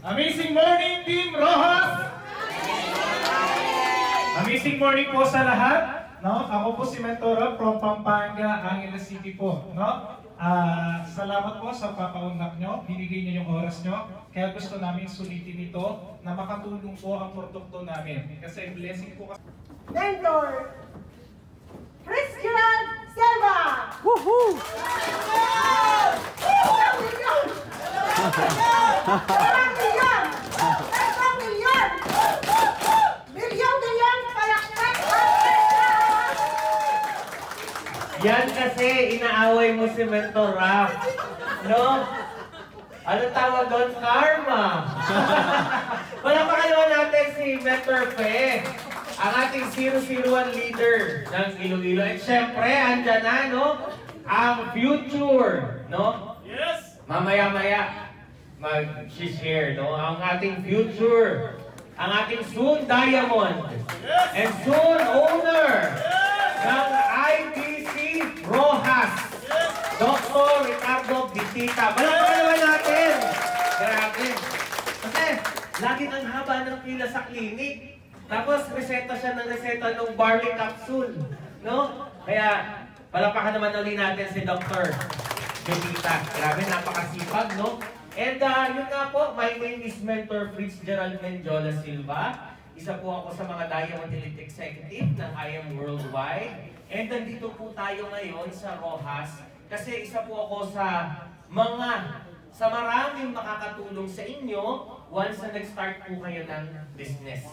Amazing morning, Team Rojas! Amazing morning po sa lahat. No? Ako po si Mentor from Pampanga, Angeles City po. No? Salamat po sa papaunlak nyo. Binigay nyo yung oras nyo. Kaya gusto namin sulitin ito na makatulong po ang produkto namin. Kasi blessing po kasi. Mentor Christian Selva! Woohoo! Yan kasi inaaway mo si Mentor Raf. No? Ano tawag doon? Karma. Palakpakan natin si Mentor Fe, ang ating 001 leader ng Iloilo. At syempre, andyan na, no? Ang future, no? Yes! Mamaya-maya, mag-share, no? Ang ating future, ang ating soon diamond, and soon owner ng IBC Rojas, Dr. Ricardo Bitita. Palakpakan natin! Grabe. Kasi, lagi ang haba ng pila sa klinik. Tapos, reseta siya ng reseta ng barley capsule. No? Kaya, palakpakan naman ulit natin si Dr. Bitita. Grabe, napakasipag, no? And yun nga po, my name is Mentor Fritz Gerald Menjola Silva. Isa po ako sa mga Diamond Elite Executive ng I Am Worldwide. And nandito po tayo ngayon sa Rojas kasi isa po ako sa maraming makakatulong sa inyo once na nag-start po kayo ng business.